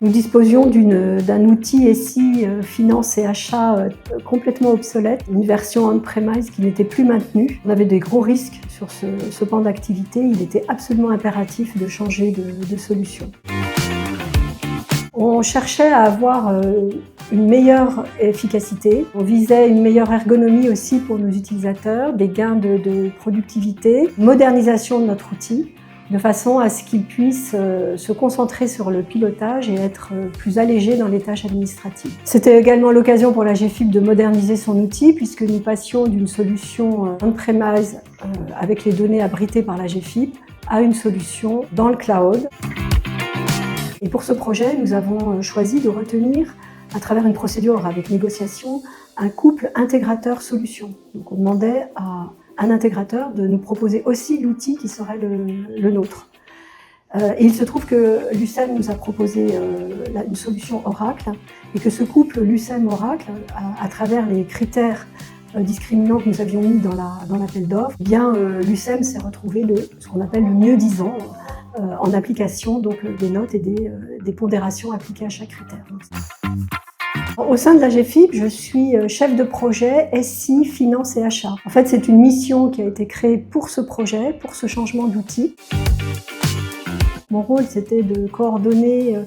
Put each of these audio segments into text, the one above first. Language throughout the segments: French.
Nous disposions d'un outil SI finance et achat complètement obsolète, une version on-premise qui n'était plus maintenue. On avait des gros risques sur ce pan d'activité. Il était absolument impératif de changer de solution. On cherchait à avoir une meilleure efficacité. On visait une meilleure ergonomie aussi pour nos utilisateurs, des gains de productivité, modernisation de notre outil, de façon à ce qu'ils puissent se concentrer sur le pilotage et être plus allégés dans les tâches administratives. C'était également l'occasion pour la GFIP de moderniser son outil, puisque nous passions d'une solution on-premise avec les données abritées par la GFIP à une solution dans le cloud. Et pour ce projet, nous avons choisi de retenir, à travers une procédure avec négociation, un couple intégrateur-solution. Donc on demandait à un intégrateur de nous proposer aussi l'outil qui serait le nôtre. Et il se trouve que l'UCEM nous a proposé une solution Oracle et que ce couple l'UCEM-Oracle, à travers les critères discriminants que nous avions mis dans l'appel d'offres, l'UCEM s'est retrouvé ce qu'on appelle le mieux disant en application, donc des notes et des pondérations appliquées à chaque critère. Au sein de la GFIP, je suis chef de projet SI, finance et achat. En fait, c'est une mission qui a été créée pour ce projet, pour ce changement d'outil. Mon rôle, c'était de coordonner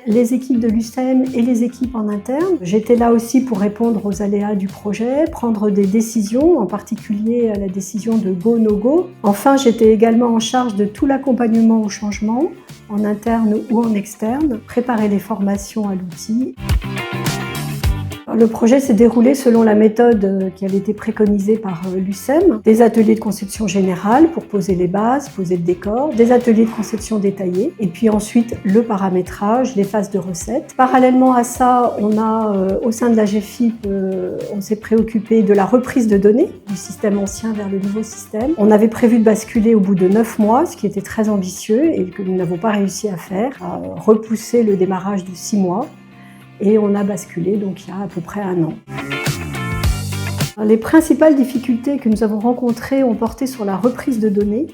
les équipes de l'UCEM et les équipes en interne. J'étais là aussi pour répondre aux aléas du projet, prendre des décisions, en particulier la décision de go, no go. Enfin, j'étais également en charge de tout l'accompagnement au changement, en interne ou en externe, préparer les formations à l'outil. Le projet s'est déroulé selon la méthode qui avait été préconisée par l'UCEM. Des ateliers de conception générale pour poser les bases, poser le décor, des ateliers de conception détaillée, et puis ensuite le paramétrage, les phases de recettes. Parallèlement à ça, on a, au sein de la GFIP, on s'est préoccupé de la reprise de données du système ancien vers le nouveau système. On avait prévu de basculer au bout de 9 mois, ce qui était très ambitieux et que nous n'avons pas réussi à faire, à repousser le démarrage de 6 mois. Et on a basculé donc il y a à peu près 1 an. Les principales difficultés que nous avons rencontrées ont porté sur la reprise de données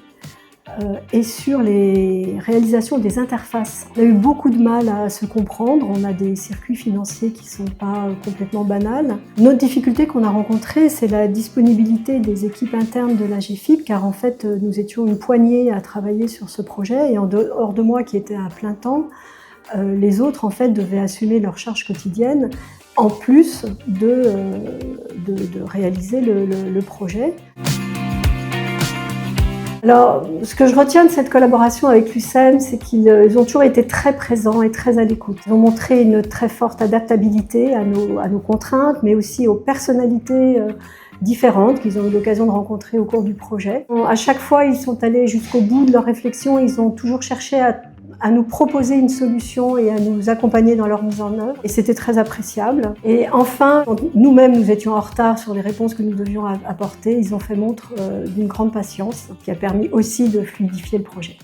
et sur les réalisations des interfaces. On a eu beaucoup de mal à se comprendre, on a des circuits financiers qui ne sont pas complètement banals. Une autre difficulté qu'on a rencontrée, c'est la disponibilité des équipes internes de la GFIP, car en fait nous étions une poignée à travailler sur ce projet et en dehors de moi qui était à plein temps, les autres en fait devaient assumer leurs charges quotidiennes en plus de réaliser le projet. Alors, ce que je retiens de cette collaboration avec l'UCEM, c'est qu'ils ont toujours été très présents et très à l'écoute. Ils ont montré une très forte adaptabilité à nos contraintes, mais aussi aux personnalités différentes qu'ils ont eu l'occasion de rencontrer au cours du projet. À chaque fois, ils sont allés jusqu'au bout de leur réflexion, ils ont toujours cherché à nous proposer une solution et à nous accompagner dans leur mise en œuvre. Et c'était très appréciable. Et enfin, quand nous-mêmes nous étions en retard sur les réponses que nous devions apporter, ils ont fait montre d'une grande patience qui a permis aussi de fluidifier le projet.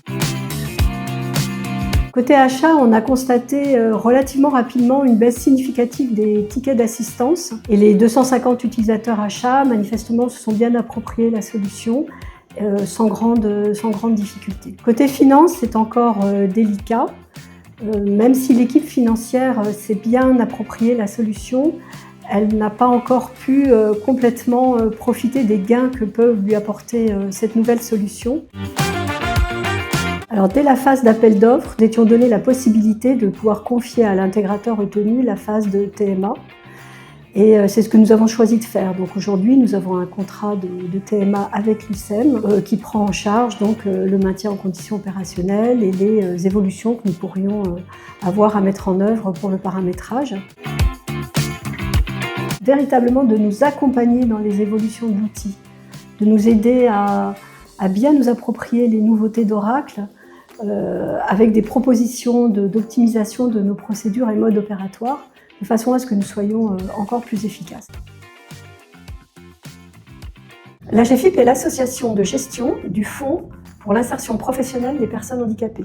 Côté achat, on a constaté relativement rapidement une baisse significative des tickets d'assistance. Et les 250 utilisateurs achats, manifestement, se sont bien appropriés la solution. Sans grande difficulté. Côté finance, c'est encore délicat. Même si l'équipe financière s'est bien approprié la solution, elle n'a pas encore pu complètement profiter des gains que peut lui apporter cette nouvelle solution. Alors, dès la phase d'appel d'offres, nous étions donné la possibilité de pouvoir confier à l'intégrateur retenu la phase de TMA. Et c'est ce que nous avons choisi de faire. Donc aujourd'hui, nous avons un contrat de TMA avec l'UCEM qui prend en charge donc, le maintien en conditions opérationnelles et les évolutions que nous pourrions avoir à mettre en œuvre pour le paramétrage. Véritablement de nous accompagner dans les évolutions de l'outil, de nous aider à bien nous approprier les nouveautés d'Oracle avec des propositions d'optimisation de nos procédures et modes opératoires, de façon à ce que nous soyons encore plus efficaces. La GFIP est l'association de gestion du Fonds pour l'insertion professionnelle des personnes handicapées.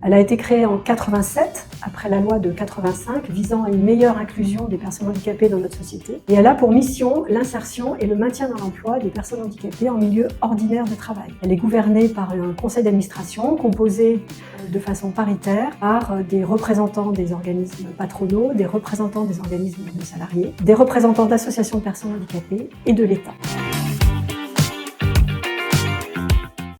Elle a été créée en 87, après la loi de 85, visant à une meilleure inclusion des personnes handicapées dans notre société. Et elle a pour mission l'insertion et le maintien dans l'emploi des personnes handicapées en milieu ordinaire de travail. Elle est gouvernée par un conseil d'administration composé de façon paritaire par des représentants des organismes patronaux, des représentants des organismes de salariés, des représentants d'associations de personnes handicapées et de l'État.